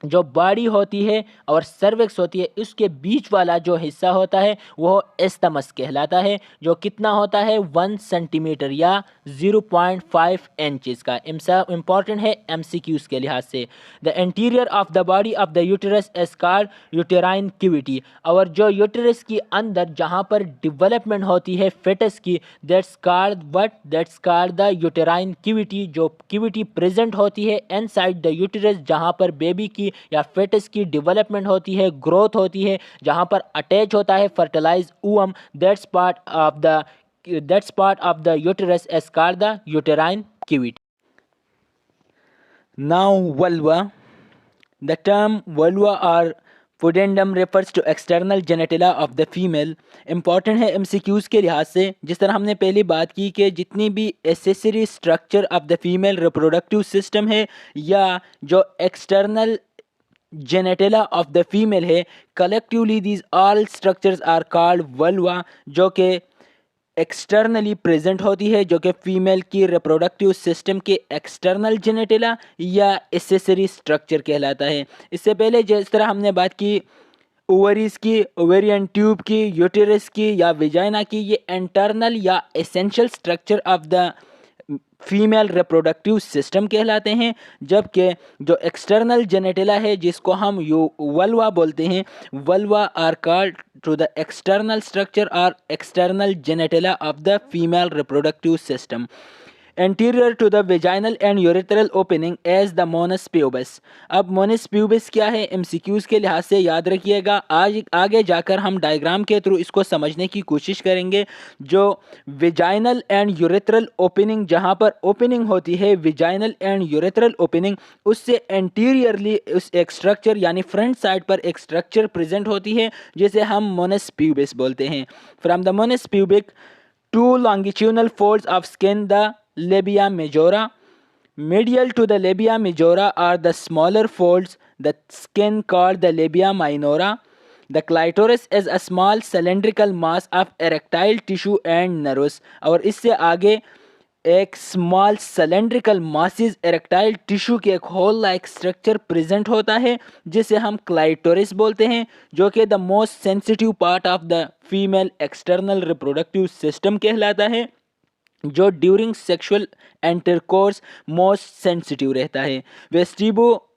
जो बॉडी होती है और सर्विक्स होती है, इसके बीच वाला जो हिस्सा होता है वो एस्थमस कहलाता है, जो कितना होता है? 1 सेंटीमीटर या 0.5 इंचेस का। इंपॉर्टेंट है एमसीक्यूज के लिहाज से। The interior of the body of the uterus is called uterine cavity. और जो यूटेरस की अंदर जहाँ पर डेवलपमेंट होती है फेटस की, that's called the uterine cavity. जो कैविटी प्रेजेंट होती है इनसाइड द यूटेरस, जहाँ पर बेबी की या फेटस की डेवलपमेंट होती है, ग्रोथ होती है, जहां पर अटैच होता है fertilise ovum, that's part of the uterus is called the uterine cavity. Now vulva. The term vulva और pudendum refers to external genitalia of the female. Important है एमसीक्यूज के लिहाज से। जिस तरह हमने पहली बात की कि जितनी भी accessory structure of the female reproductive system है या जो external genitalia of the female है। Collectively these all structures are called vulva, जो कि एक्सटर्नली प्रेजेंट होती है, जो कि फीमेल की रिप्रोडक्टिव सिस्टम के एक्सटर्नल जेनेटिला या एसेसरी स्ट्रक्चर कहलाता है। इससे पहले जिस तरह हमने बात की ओवरीज की, ओवेरियन ट्यूब की, यूटेरस की या विजाइना की, ये इंटरनल या essential structure of the female reproductive system कहलाते हैं, जबकि जो एक्सटर्नल जेनेटिला है जिसको हम वल्वा बोलते हैं, vulva are called to the external structure और external genitalia of the female reproductive system anterior to the vaginal and urethral opening as the mons pubis. अब मोनस प्यूबिस क्या है, एमसीक्यूज के लिहाज से याद रखिएगा। आज आगे जाकर हम डायग्राम के थ्रू इसको समझने की कोशिश करेंगे। जो वेजाइनल एंड यूरेथ्रल ओपनिंग, जहां पर ओपनिंग होती है वेजाइनल एंड यूरेथ्रल ओपनिंग, उससे एंटीरियरली उस एक स्ट्रक्चर यानी फ्रंट साइड पर एक स्ट्रक्चर प्रेजेंट होती है जिसे हम मोनस प्यूबिस बोलते हैं। From the Moonis pubic two longitudinal folds of skin, the labia majora. Medial to the labia majora are the smaller folds, the skin called the labia minora. The clitoris is a small cylindrical mass of erectile tissue and nerves. और इससे आगे एक small cylindrical masses erectile tissue के एक whole like structure present होता है जिसे हम क्लाइटोरिस बोलते हैं, जो कि the most sensitive part of the female external reproductive system कहलाता है, जो during sexual intercourse most sensitive रहता है।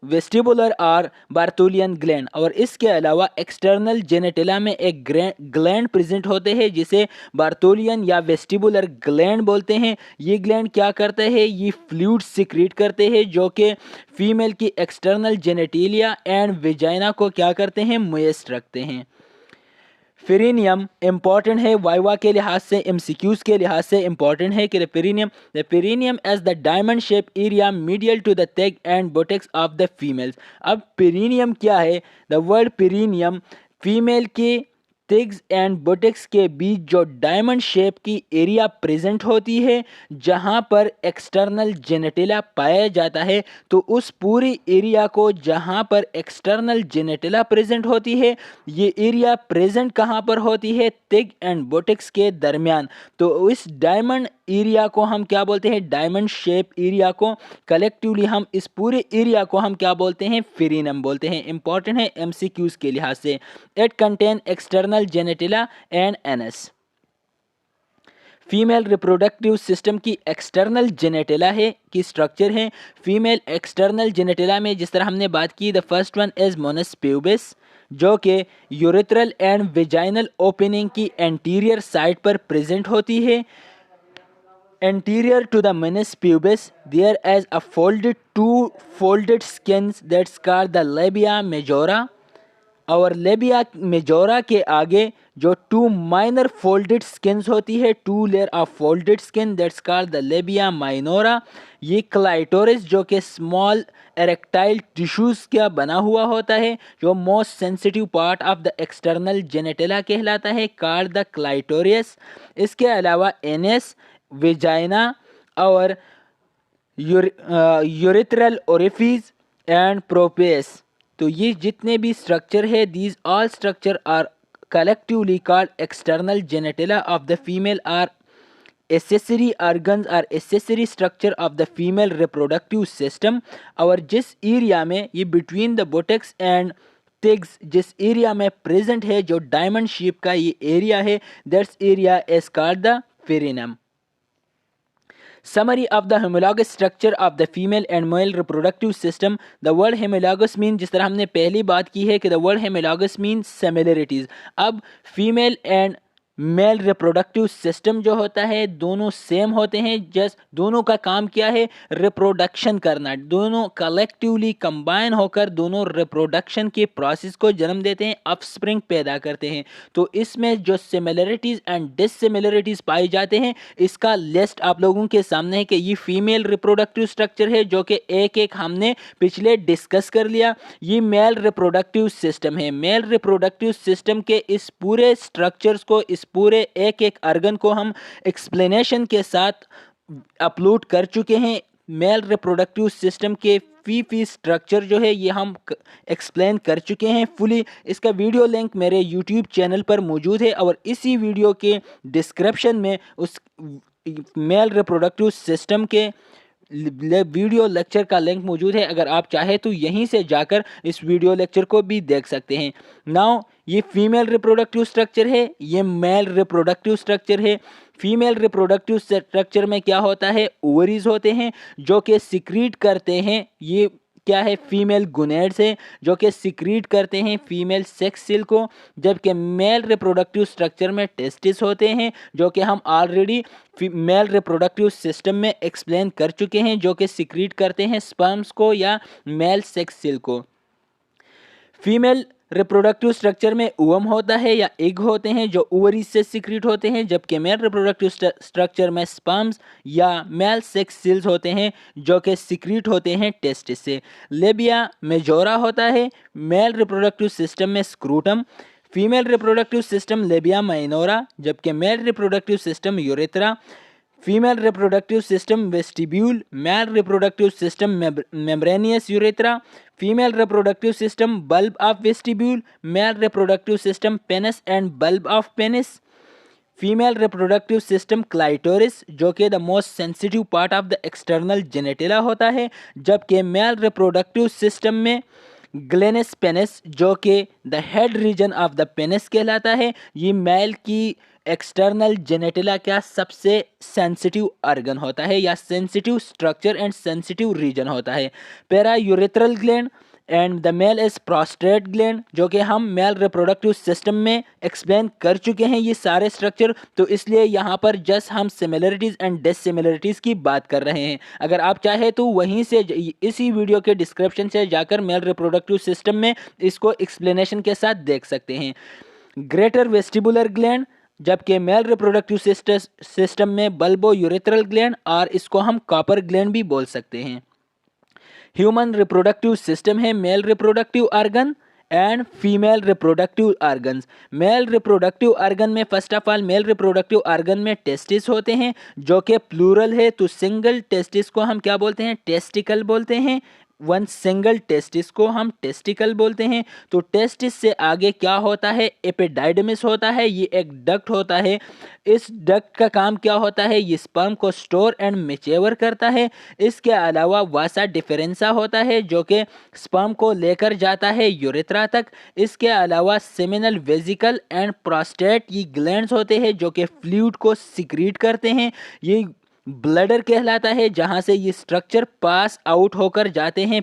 वेस्टिबुलर और बार्टोलियन ग्लैंड, और इसके अलावा एक्सटर्नल जेनेटिला में एक ग्लैंड प्रेजेंट होते हैं जिसे बार्टोलियन या वेस्टिबुलर ग्लैंड बोलते हैं। ये ग्लैंड क्या करते हैं, ये फ्लूइड सिक्रीट करते हैं जो कि फीमेल की एक्सटर्नल जेनेटिलिया एंड वेजाइना को क्या करते हैं, मोइस्ट रखते हैं। पेरिनियम इंपॉर्टेंट है वाइवा के लिहाज से, एमसीक्यूज के लिहाज से इंपॉर्टेंट है कि the perineum as the diamond shape area medial to the thigh and buttocks of the females. अब पेरिनियम क्या है, द वर्ड पेरिनियम फीमेल की टिग्स एंड बुटेक्स के बीच जो डायमंड शेप की एरिया प्रेजेंट होती है जहां पर एक्सटर्नल जेनेटिला पाया जाता है, तो उस पूरी एरिया को जहां पर एक्सटर्नल जेनेटिला प्रेजेंट होती है, ये एरिया प्रेजेंट कहां पर होती है, टिग एंड बुटेक्स के दरमियान। तो इस डायमंड एरिया को हम क्या बोलते हैं, डायमंड शेप एरिया को। कलेक्टिवली हम इस पूरे एरिया को हम क्या बोलते हैं, पेरिनियम बोलते हैं। इंपॉर्टेंट है एमसीक्यूज के लिहाज से। It contain external genitalia and anus. Female reproductive system की एक्सटर्नल जेनेटिला है की स्ट्रक्चर है। फीमेल एक्सटर्नल जेनेटिला में जिस तरह हमने बात की, the first one is Moonis pubis, जो कि यूरेथ्रल एंड वेजाइनल ओपनिंग की एंटीरियर साइड पर प्रेजेंट होती है। Anterior to the menis pubis, there is a two folded skins that's called the labia majora. और लेबिया मेजोरा के आगे जो टू माइनर फोल्डेड स्किन्स होती है, two layer of folded skin, that's called the labia minora. ये clitoris जो कि small erectile tissues का बना हुआ होता है, जो most sensitive part of the external genitalia कहलाता है, कॉल्ड द क्लाइटोरियस। इसके अलावा एनएस, वेजाइना और यूरेथ्रल ओरिफिस एंड प्रोपेस, तो ये जितने भी स्ट्रक्चर है, these all structure are collectively called external genitalia of the female or accessory organs or accessory structure of the female reproductive system. और जिस एरिया में ये between the buttocks and thighs जिस एरिया में प्रेजेंट है, जो diamond shape का ये एरिया है, that's area is called the perineum. Summary of the homologous structure of the female and male reproductive system. The word homologous mean, जिस तरह हमने पहली बात की है कि the word homologous means similarities. अब female and mail reproductive system जो होता है दोनों सेम होते हैं, जस्ट दोनों का काम क्या है, रिप्रोडक्शन करना। दोनों कलेक्टिवली कंबाइन होकर दोनों रिप्रोडक्शन के प्रोसेस को जन्म देते हैं, ऑफस्प्रिंग पैदा करते हैं। तो इसमें जो सिमिलरिटीज एंड डिससिमिलरिटीज पाई जाते हैं, इसका लिस्ट आप लोगों के सामने है कि ये फीमेल रिप्रोडक्टिव स्ट्रक्चर है जो कि एक एक हमने पिछले डिस्कस कर लिया। ये मेल रिप्रोडक्टिव सिस्टम है। मेल रिप्रोडक्टिव सिस्टम के इस पूरे स्ट्रक्चर्स को, इस पूरे एक एक ऑर्गन को हम एक्सप्लेनेशन के साथ अपलोड कर चुके हैं। मेल रिप्रोडक्टिव सिस्टम के फी स्ट्रक्चर जो है ये हम एक्सप्लेन कर चुके हैं फुली। इसका वीडियो लिंक मेरे यूट्यूब चैनल पर मौजूद है और इसी वीडियो के डिस्क्रिप्शन में उस मेल रिप्रोडक्टिव सिस्टम के वीडियो लेक्चर का लिंक मौजूद है। अगर आप चाहे तो यहीं से जाकर इस वीडियो लेक्चर को भी देख सकते हैं। नाउ ये फीमेल रिप्रोडक्टिव स्ट्रक्चर है, ये मेल रिप्रोडक्टिव स्ट्रक्चर है। फीमेल रिप्रोडक्टिव स्ट्रक्चर में क्या होता है, ओवरीज होते हैं जो कि सिक्रीट करते हैं, ये क्या है, फीमेल गोनेड्स है जो कि सिक्रीट करते हैं फीमेल सेक्स सेल को। जबकि मेल रिप्रोडक्टिव स्ट्रक्चर में टेस्टिस होते हैं जो कि हम ऑलरेडी मेल रिप्रोडक्टिव सिस्टम में एक्सप्लेन कर चुके हैं, जो कि सिक्रीट करते हैं स्पर्म्स को या मेल सेक्स सेल को। फीमेल रिप्रोडक्टिव स्ट्रक्चर में ओवम होता है या एग होते हैं जो ओवरीज से सिक्रीट होते हैं, जबकि मेल रिप्रोडक्टिव स्ट्रक्चर में स्पर्म्स या मेल सेक्स सेल्स होते हैं जो कि सिक्रीट होते हैं टेस्टिस से। लेबिया मेजोरा होता है मेल रिप्रोडक्टिव सिस्टम में scrotum. Female reproductive system labia minora, जबकि male reproductive system urethra. Female reproductive system vestibule, male reproductive system membranous urethra. Female reproductive system bulb of vestibule, male reproductive system penis and bulb of penis. Female reproductive system clitoris जो कि the most sensitive part of the external genitalia होता है, जबकि male reproductive system में glans penis जो कि the head reason of the penis कहलाता है। ये मेल की एक्सटर्नल जेनेटिला का सबसे सेंसिटिव ऑर्गन होता है या sensitive structure and sensitive region होता है। Para urethral gland and the male is prostate gland जो कि हम मेल रिप्रोडक्टिव सिस्टम में एक्सप्लेन कर चुके हैं ये सारे स्ट्रक्चर, तो इसलिए यहाँ पर जस्ट हम सिमिलरिटीज़ एंड डिससिमिलरिटीज़ की बात कर रहे हैं। अगर आप चाहे तो वहीं से इसी वीडियो के डिस्क्रिप्शन से जाकर मेल रिप्रोडक्टिव सिस्टम में इसको एक्सप्लेनेशन के साथ देख सकते हैं। ग्रेटर वेस्टिबुलर ग्लैंड, जबकि मेल रिप्रोडक्टिव सिस्टम में बल्बो यूरेथ्रल ग्लैंड और इसको हम कॉपर ग्लैंड भी बोल सकते हैं। ह्यूमन रिप्रोडक्टिव सिस्टम है male reproductive organ and female reproductive organs. Male reproductive organ में first of all male reproductive organ में टेस्टिस होते हैं जो कि प्लूरल है, तो सिंगल टेस्टिस को हम क्या बोलते हैं, टेस्टिकल बोलते हैं। वन सिंगल टेस्टिस को हम टेस्टिकल बोलते हैं। तो टेस्टिस से आगे क्या होता है, एपिडाइडमिस होता है, ये एक डक्ट होता है। इस डक्ट का काम क्या होता है, ये स्पर्म को स्टोर एंड मैच्योर करता है। इसके अलावा वासा डिफरेंसा होता है जो कि स्पर्म को लेकर जाता है यूरेथ्रा तक। इसके अलावा सेमिनल वेजिकल एंड प्रोस्टेट ये ग्लैंड्स होते हैं जो कि फ्लूइड को सिक्रीट करते हैं। ये ब्लडर कहलाता है जहां से ये स्ट्रक्चर पास आउट होकर जाते हैं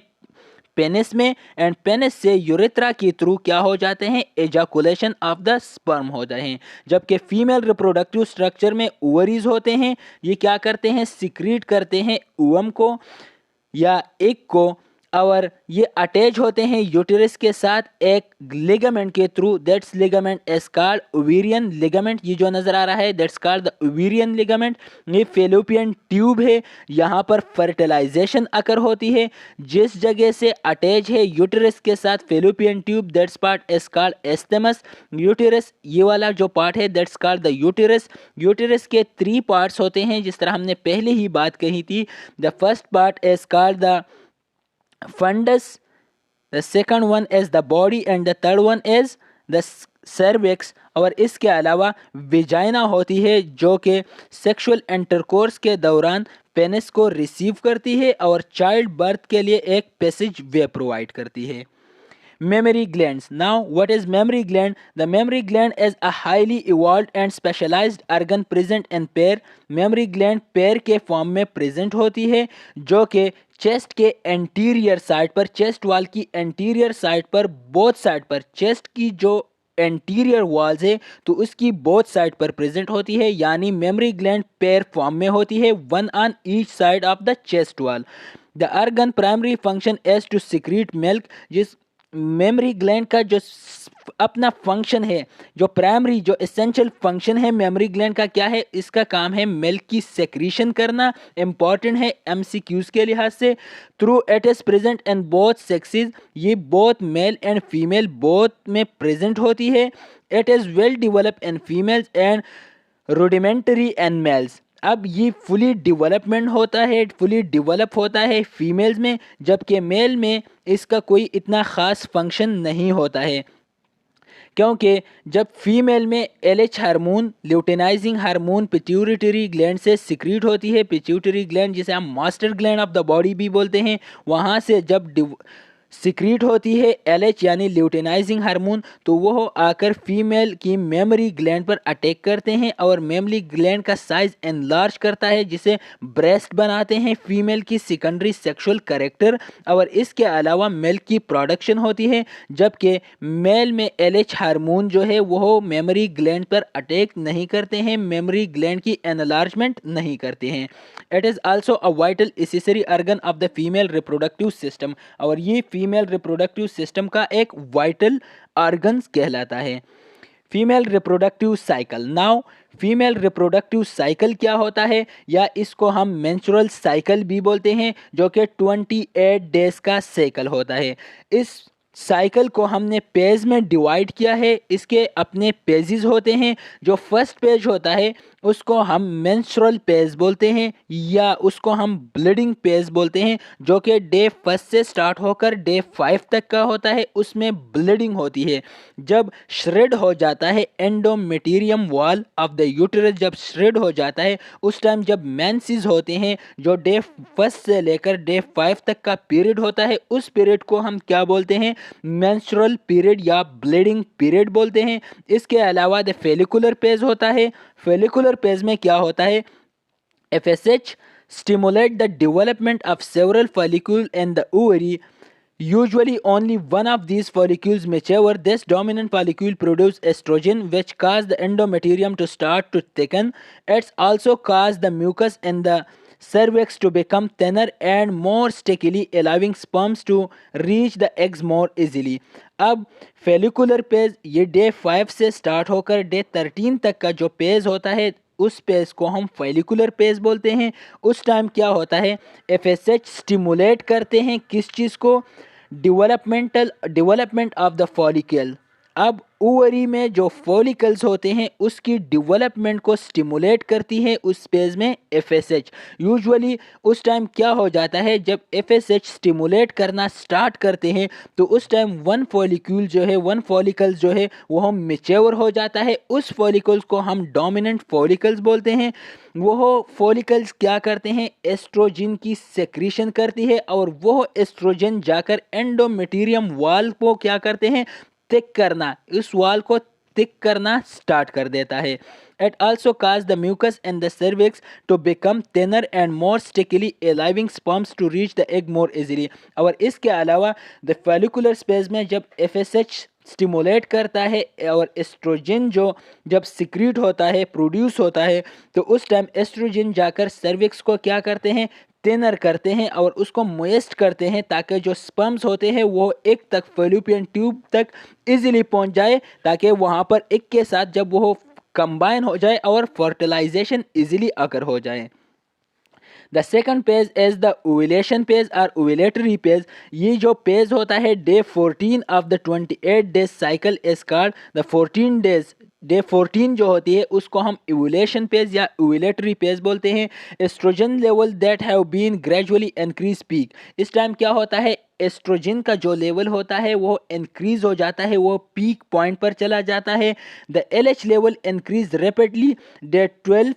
पेनिस में, एंड पेनिस से यूरेथ्रा के थ्रू क्या हो जाते हैं, एजाकुलेशन ऑफ द स्पर्म हो जाते हैं। जबकि फीमेल रिप्रोडक्टिव स्ट्रक्चर में ओवरीज होते हैं, ये क्या करते हैं, सिक्रीट करते हैं ओवम को या एग को, और ये अटैच होते हैं यूटेरस के साथ एक लिगामेंट के through, that's ligament is called ovarian ligament. ये जो नजर आ रहा है that's called the ovarian ligament. ये फेलोपियन ट्यूब है, यहाँ पर फर्टिलाइजेशन अकर होती है। जिस जगह से अटैच है यूटेरस के साथ Fallopian tube, that's part is called isthmus. Uterus ये वाला जो पार्ट है that's called the uterus. Uterus के 3 पार्ट्स होते हैं जिस तरह हमने पहले ही बात कही थी। The first part is called the fundus, the second one is the body and the third one is the cervix। और इसके अलावा विजाइना होती है जो कि सेक्सुअल इंटरकोर्स के दौरान पेनिस को रिसीव करती है और चाइल्ड बर्थ के लिए एक पैसेज वे प्रोवाइड करती है। Mammary glands. Now, what is mammary gland? The mammary gland is a highly evolved and specialized organ present in pair. Mammary gland pair के फॉर्म में प्रेजेंट होती है जो कि चेस्ट के एंटीरियर साइड पर, चेस्ट वॉल की एंटीरियर साइड पर, बोथ साइड पर, चेस्ट की जो एंटीरियर वॉल्स है तो उसकी बोथ साइड पर प्रेजेंट होती है, यानी मेमरी ग्लैंड पेयर फॉर्म में होती है, one on each side of the chest wall. The organ primary function is to secrete milk. जिस मेमरी ग्लैंड का जो अपना फंक्शन है, जो प्राइमरी जो एसेंशियल फंक्शन है मेमरी ग्लैंड का क्या है, इसका काम है मिल्क की सेक्रीशन करना। इंपॉर्टेंट है एमसीक्यूज के लिहाज से। Through it is present in both sexes, ये both male and female both में प्रेजेंट होती है। It is well developed in females and rudimentary in males. अब ये फुली डेवलप होता है फीमेल्स में, जबकि मेल में इसका कोई इतना ख़ास फंक्शन नहीं होता है, क्योंकि जब फीमेल में LH hormone luteinising hormone pituitary gland से सिक्रीट होती है। पिट्यूटरी ग्लैंड जिसे हम master gland of the body भी बोलते हैं, वहाँ से जब सिक्रीट होती है एलएच यानी ल्यूटेनाइजिंग हार्मोन, तो वो आकर फीमेल की मेमरी ग्लैंड पर अटैक करते हैं और मेमरी ग्लैंड का साइज एनलार्ज करता है, जिसे ब्रेस्ट बनाते हैं फीमेल की सेकेंडरी सेक्सुअल कैरेक्टर। और इसके अलावा मिल्क की प्रोडक्शन होती है, जबकि मेल में एलएच हार्मोन जो है वो मेमरी ग्लैंड पर अटैक नहीं करते हैं, मेमरी ग्लैंड की एनलार्जमेंट नहीं करते हैं। It is also a vital accessory organ of the female reproductive system, और ये फीमेल रिप्रोडक्टिव सिस्टम का एक वाइटल ऑर्गन कहलाता है। Female reproductive cycle. Now female reproductive cycle क्या होता है, या इसको हम मेंस्ट्रुअल साइकिल भी बोलते हैं, जो कि 28 डेज का साइकिल होता है। इस साइकिल को हमने पेज में डिवाइड किया है। इसके अपने पेजेस होते हैं। जो फर्स्ट पेज होता है उसको हम मेंस्ट्रुअल पेज बोलते हैं, या उसको हम ब्लीडिंग पेज बोलते हैं, जो कि डे 1 से स्टार्ट होकर डे 5 तक का होता है। उसमें ब्लीडिंग होती है। जब श्रेड हो जाता है एंडोमेटेरियम वॉल ऑफ द यूटेरस, जब श्रेड हो जाता है उस टाइम जब मेंसेस होते हैं, जो डे 1 से लेकर डे 5 तक का पीरियड होता है, उस पीरियड को हम क्या बोलते हैं, मेंस्ट्रुअल पीरियड या ब्लीडिंग पीरियड बोलते हैं। इसके अलावा द फेलिकुलर पेज होता है। फेलिकुलर पेज में क्या होता है, FSH stimulate the development of several follicles in the ovary. Usually only one of these follicles mature. This dominant follicle produces estrogen, which causes the endometrium to start to thicken. It also causes the mucus in the cervix to become thinner and more sticky, allowing sperms to reach the eggs more easily. अब फेलिकुलर page ये day 5 से start होकर day 13 तक का जो phase होता है, उस पेज को हम फेलिकुलर पेज बोलते हैं। उस टाइम क्या होता है, FSH स्टिमुलेट करते हैं किस चीज़ को, डेवलपमेंट ऑफ द फॉलिकल। अब ओवरी में जो फॉलिकल्स होते हैं उसकी डेवलपमेंट को स्टिमुलेट करती है उस पेज में FSH। यूजुअली उस टाइम क्या हो जाता है, जब FSH स्टिमुलेट करना स्टार्ट करते हैं तो उस टाइम वन फॉलिकल्स जो है वो मेच्योर हो जाता है। उस फॉलिकल्स को हम डोमिनेंट फॉलिकल्स बोलते हैं। वो फॉलिकल्स क्या करते हैं, एस्ट्रोजन की सेक्रीशन करती है, और वो एस्ट्रोजन जाकर एंडोमेटेरियम वॉल को क्या करते हैं, थिक करना, इस वॉल को थिक करना स्टार्ट कर देता है। It also causes the mucus in the cervix to become thinner and more sticky, allowing sperms to reach the egg more easily. और इसके अलावा the follicular space में जब FSH स्टिमुलेट करता है और एस्ट्रोजन जो जब सिक्रीट होता है, प्रोड्यूस होता है, तो उस टाइम एस्ट्रोजन जाकर सर्विक्स को क्या करते हैं, थिनर करते हैं और उसको मोइस्ट करते हैं, ताकि जो स्पर्म्स होते हैं वो एक तक फेलोपियन ट्यूब तक इजीली पहुंच जाए, ताकि वहां पर एक के साथ जब वो कंबाइन हो जाए और फर्टिलाइजेशन इजीली अकर हो जाए। The second phase is the ovulation phase और ओव्यूलेटरी पेज। ये जो पेज होता है day 14 of the 28 days cycle is called the 14 days. Day 14 जो होती है उसको हम ओव्यूलेशन पेज या ओव्यूलेटरी पेज बोलते हैं। Estrogen level that have been gradually increase peak. इस टाइम क्या होता है, एस्ट्रोजन का जो लेवल होता है वो इंक्रीज हो जाता है, वो पीक पॉइंट पर चला जाता है। The LH level increase rapidly day 12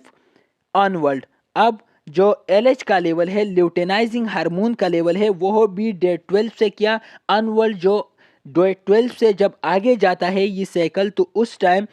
onward. अब जो LH का लेवल है, ल्यूटेनाइजिंग हार्मोन का लेवल है, वो भी डे 12 से क्या ऑनवर्ड, जो डे 12 से जब आगे जाता है ये साइकिल, तो उस टाइम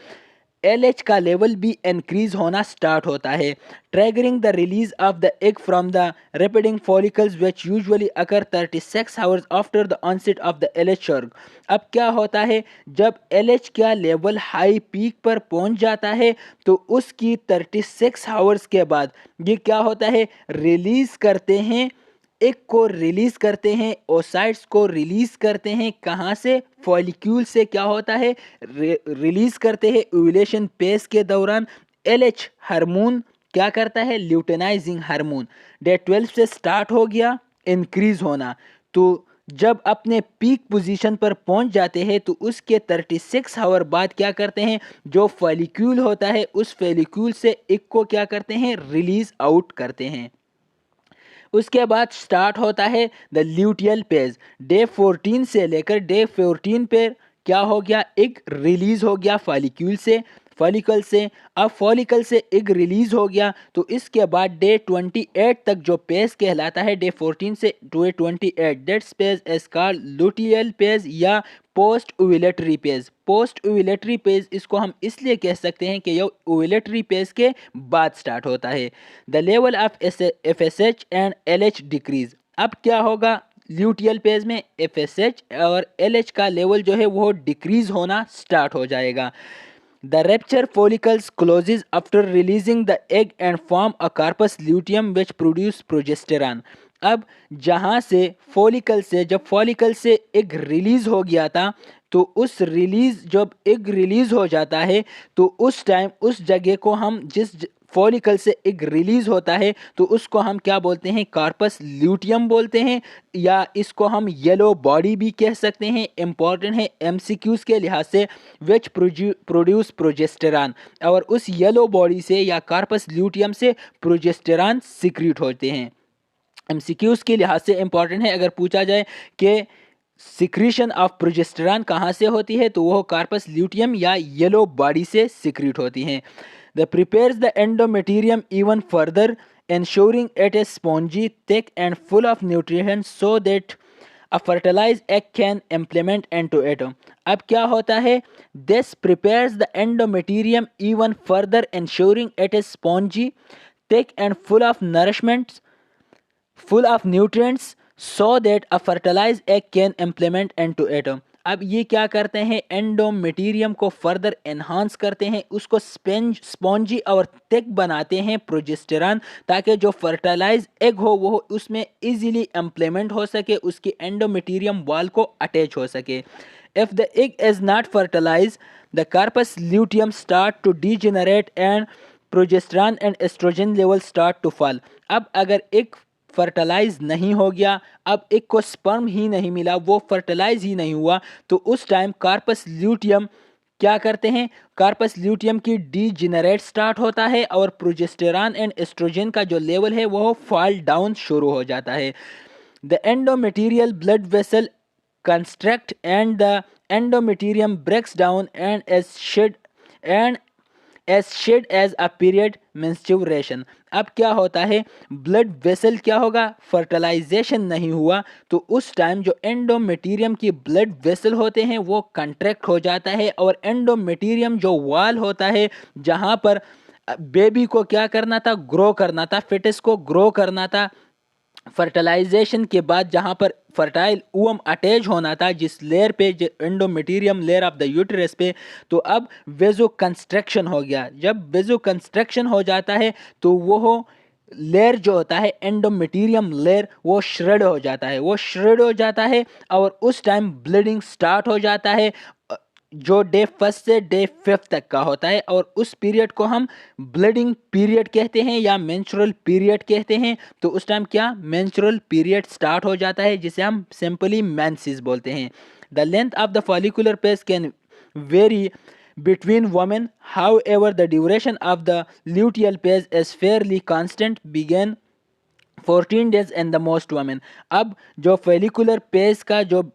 LH का लेवल भी इंक्रीज होना स्टार्ट होता है, triggering the release of the egg from the ripening follicles which usually occur 36 hours after the onset of the LH surge. अब क्या होता है, जब LH का लेवल हाई पीक पर पहुंच जाता है तो उसकी 36 आवर्स के बाद ये क्या होता है, रिलीज करते हैं, एक को रिलीज करते हैं, ओसाइट्स को रिलीज करते हैं। कहाँ से, फॉलिक्यूल से क्या होता है, रिलीज करते हैं ओव्यूलेशन पेज के दौरान। LH हार्मोन क्या करता है, ल्यूटेनाइजिंग हार्मोन डे 12 से स्टार्ट हो गया इंक्रीज होना, तो जब अपने पीक पोजीशन पर पहुंच जाते हैं तो उसके 36 आवर बाद क्या करते हैं, जो फॉलिक्यूल होता है उस फॉलिक्यूल से एग को क्या करते हैं, रिलीज आउट करते हैं। उसके बाद स्टार्ट होता है द ल्यूटियल पेज। डे 14 से लेकर डे 14 पे क्या हो गया, एग रिलीज हो गया फॉलिकल से। अब फॉलिकल से एग रिलीज हो गया तो इसके बाद डे 28 तक जो पेज कहलाता है, डे 14 से day 28, that's phase is called luteal phase या post ovulatory phase. Post ovulatory phase इसको हम इसलिए कह सकते हैं कि यह ओव्यूलेटरी पेज के बाद स्टार्ट होता है। The level of FSH and LH decrease. अब क्या होगा, ल्यूटियल पेज में FSH और LH का लेवल जो है वो डिक्रीज होना स्टार्ट हो जाएगा। The rupture follicles closes after releasing the egg and form a corpus luteum which produce progesterone। अब जहाँ से जब फॉलिकल से एग रिलीज हो गया था तो उस रिलीज जब एग रिलीज हो जाता है तो उस टाइम उस जगह को हम फॉलिकल से एग रिलीज होता है तो उसको हम क्या बोलते हैं, कार्पस ल्यूटियम बोलते हैं, या इसको हम येलो बॉडी भी कह सकते हैं। इंपॉर्टेंट है MCQs के लिहाज से, विच प्रोड्यूस प्रोजेस्टेरॉन, और उस येलो बॉडी से या कार्पस ल्यूटियम से प्रोजेस्टेरॉन सिक्रीट होते हैं। MCQs के लिहाज से इंपॉर्टेंट है, अगर पूछा जाए कि सिक्रीशन ऑफ प्रोजेस्टेरॉन कहाँ से होती है तो वह कार्पस ल्यूटियम या येलो बॉडी से सिक्रीट होती हैं। The prepares the endometrium even further ensuring it is spongy, thick and full of nutrients so that a fertilized egg can implement into it। अब क्या होता है, this prepares the endometerium even further ensuring it is spongy, thick and full of nutrients so that a fertilized egg can implement into it। अब ये क्या करते हैं, एंडोमेटीरियम को फर्दर एनहांस करते हैं, उसको स्पॉन्जी और थिक बनाते हैं प्रोजेस्टेरॉन, ताकि जो फर्टिलाइज एग हो वो उसमें इजीली इम्प्लीमेंट हो सके, उसकी एंडोमेटीरियम वॉल को अटैच हो सके। If the egg is not fertilize the corpus luteum start to degenerate and progesterone and estrogen level start to fall. अब अगर एक फर्टिलाइज नहीं हो गया, अब एक को स्पर्म ही नहीं मिला, वो फर्टिलाइज ही नहीं हुआ, तो उस टाइम कार्पस ल्यूटियम क्या करते हैं, कार्पस ल्यूटियम की डीजेनरेट स्टार्ट होता है और प्रोजेस्टेरॉन एंड एस्ट्रोजन का जो लेवल है वो फॉल डाउन शुरू हो जाता है। The endometrial blood vessel constrict and the endometrium breaks down and is shed as a period menstruation. अब क्या होता है, ब्लड वेसल क्या होगा, फर्टिलाइजेशन नहीं हुआ तो उस टाइम जो एंडोमेटीरियम की ब्लड वेसल होते हैं वो कंट्रैक्ट हो जाता है और एंडोमेटीरियम जो वॉल होता है जहाँ पर बेबी को क्या करना था, ग्रो करना था, फिटस को ग्रो करना था, फर्टिलाइजेशन के बाद जहां पर फर्टाइल ओवम अटैच होना था जिस लेयर पे, एंडोमेटीरियम लेयर ऑफ द यूटेरस पे, तो अब वेजो कंस्ट्रक्शन हो गया। जब वेजो कंस्ट्रक्शन हो जाता है तो वो लेयर जो होता है एंडोमेटीरियम लेयर वो श्रेड हो जाता है और उस टाइम ब्लीडिंग स्टार्ट हो जाता है, जो डे 1 से डे 5 तक का होता है, और उस पीरियड को हम ब्लीडिंग पीरियड कहते हैं या मेंस्ट्रुअल पीरियड कहते हैं। तो उस टाइम क्या, मेंस्ट्रुअल पीरियड स्टार्ट हो जाता है जिसे हम सिंपली मेंसेस बोलते हैं। The length of the follicular page can very between women, however the duration of the luteal phase is fairly constant, begin 14 days in the most women। अब जो फेलिकुलर page का जो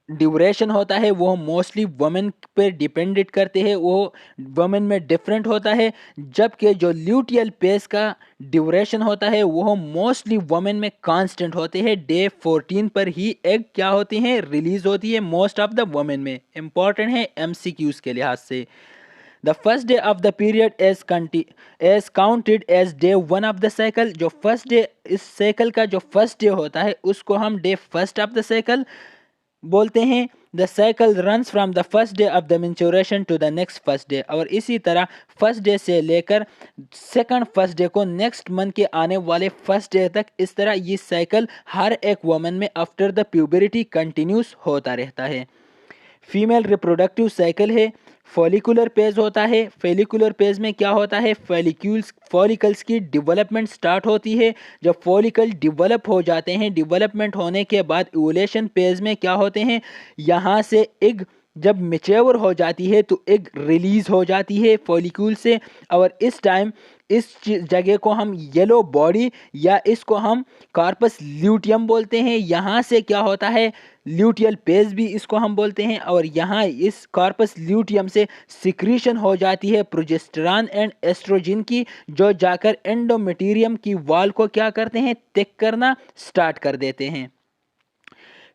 ड्यूरेशन होता है वो मोस्टली वुमेन पे डिपेंडेंट करते हैं, वो वुमेन में डिफरेंट होता है, जबकि जो ल्यूटियल पेज का ड्यूरेशन होता है वो मोस्टली वुमेन में कांस्टेंट होते हैं। डे 14 पर ही एग क्या होती हैं, रिलीज होती है मोस्ट ऑफ द वुमेन में। इंपॉर्टेंट है MCQs के लिहाज से। The first day of the period is counted as day 1 of the cycle. जो फर्स्ट डे इस साइकिल का जो फर्स्ट डे होता है उसको हम डे 1 ऑफ द साइकिल बोलते हैं। The cycle runs from the first day of the menstruation to the next first day. और इसी तरह फर्स्ट डे से लेकर सेकंड फर्स्ट डे को नेक्स्ट मंथ के आने वाले फर्स्ट डे तक, इस तरह ये साइकिल हर एक वुमन में आफ्टर द प्यूबरिटी कंटिन्यूस होता रहता है। फीमेल रिप्रोडक्टिव साइकिल है, फॉलिकुलर पेज होता है। फॉलिकुलर पेज में क्या होता है, फॉलिकल्स की डेवलपमेंट स्टार्ट होती है। जब फॉलिकल डेवलप हो जाते हैं, डेवलपमेंट होने के बाद ओव्यूलेशन पेज में क्या होते हैं, यहाँ से एग जब मैच्योर हो जाती है तो एग रिलीज हो जाती है फॉलिक्यूल से, और इस टाइम इस जगह को हम येलो बॉडी या इसको हम कार्पस ल्यूटियम बोलते हैं। यहाँ से क्या होता है, ल्यूटियल पेज भी इसको हम बोलते हैं, और यहाँ इस कार्पस ल्यूटियम से सिक्रीशन हो जाती है प्रोजेस्टेरॉन एंड एस्ट्रोजन की, जो जाकर एंडोमेटेरियम की वॉल को क्या करते हैं, थिक करना स्टार्ट कर देते हैं।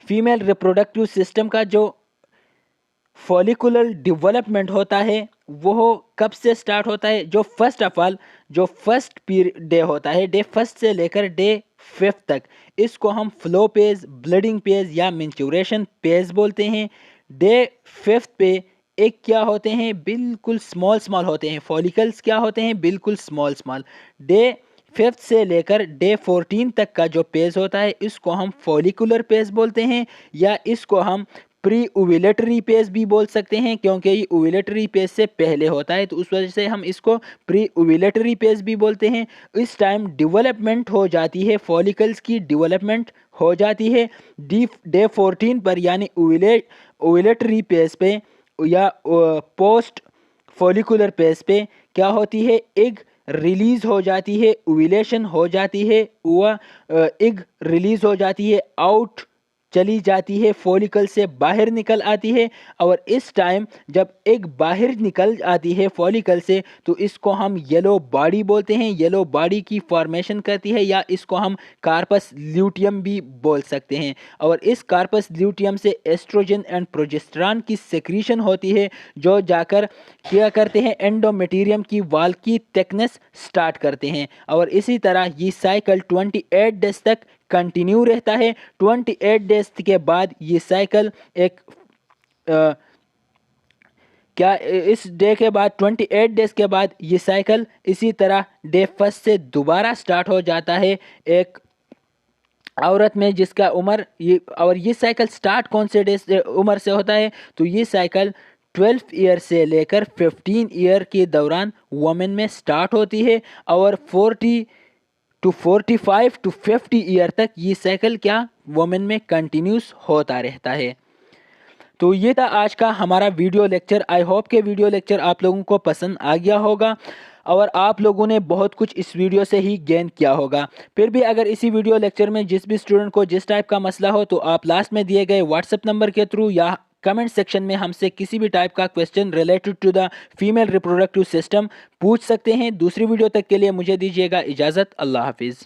फीमेल रिप्रोडक्टिव सिस्टम का जो फॉलिकुलर डेवलपमेंट होता है वो कब से स्टार्ट होता है, जो फर्स्ट ऑफ ऑल जो फर्स्ट डे होता है, डे फर्स्ट से लेकर डे 5 तक, इसको हम फ्लो पेज, ब्लडिंग पेज या मेंस्ट्रुएशन पेज बोलते हैं। डे 5 पे एक क्या होते हैं, बिल्कुल स्मॉल होते हैं, फॉलिकल्स क्या होते हैं, बिल्कुल स्मॉल। डे 5 से लेकर डे 14 तक का जो पेज होता है इसको हम फॉलिकुलर पेज बोलते हैं, या इसको हम प्री ओव्यूलेटरी पेज भी बोल सकते हैं, क्योंकि ये ओव्यूलेटरी पेज से पहले होता है तो उस वजह से हम इसको प्री ओव्यूलेटरी पेज भी बोलते हैं। इस टाइम डेवलपमेंट हो जाती है, फॉलिकल्स की डेवलपमेंट हो जाती है। डे 14 पर यानी ओव्यूलेटरी पेज पे या पोस्ट फॉलिकुलर पेज पे क्या होती है, एग रिलीज हो जाती है, ओव्यूलेशन हो जाती है, वह एग रिलीज हो जाती है, आउट चली जाती है, फॉलिकल से बाहर निकल आती है। और इस टाइम जब एग बाहर निकल आती है फॉलिकल से तो इसको हम येलो बॉडी बोलते हैं, येलो बॉडी की फॉर्मेशन करती है, या इसको हम कार्पस ल्यूटियम भी बोल सकते हैं। और इस कार्पस ल्यूटियम से एस्ट्रोजन एंड प्रोजेस्टेरॉन की सेक्रीशन होती है, जो जाकर क्या करते हैं, एंडोमेटेरियम की वॉल की थिकनेस स्टार्ट करते हैं। और इसी तरह ये साइकिल 28 डेज तक कंटिन्यू रहता है। 28 डेज के बाद ये साइकिल एक क्या इस डे के बाद 28 डेज के बाद ये साइकिल इसी तरह डे 1 से दोबारा स्टार्ट हो जाता है एक औरत में जिसका उम्र ये साइकिल स्टार्ट कौन से डेज उम्र से होता है, तो ये साइकिल 12 ईयर से लेकर 15 ईयर के दौरान वुमेन में स्टार्ट होती है, और 40 टू 45 टू 50 ईयर तक ये साइकिल क्या वुमेन में कंटिन्यूस होता रहता है। तो ये था आज का हमारा वीडियो लेक्चर। आई होप के वीडियो लेक्चर आप लोगों को पसंद आ गया होगा और आप लोगों ने बहुत कुछ इस वीडियो से ही गेन किया होगा। फिर भी अगर इसी वीडियो लेक्चर में जिस भी स्टूडेंट को जिस टाइप का मसला हो तो आप लास्ट में दिए गए व्हाट्सएप नंबर के थ्रू या कमेंट सेक्शन में हमसे किसी भी टाइप का question related to the female reproductive system पूछ सकते हैं। दूसरी वीडियो तक के लिए मुझे दीजिएगा इजाज़त। अल्लाह हाफिज़।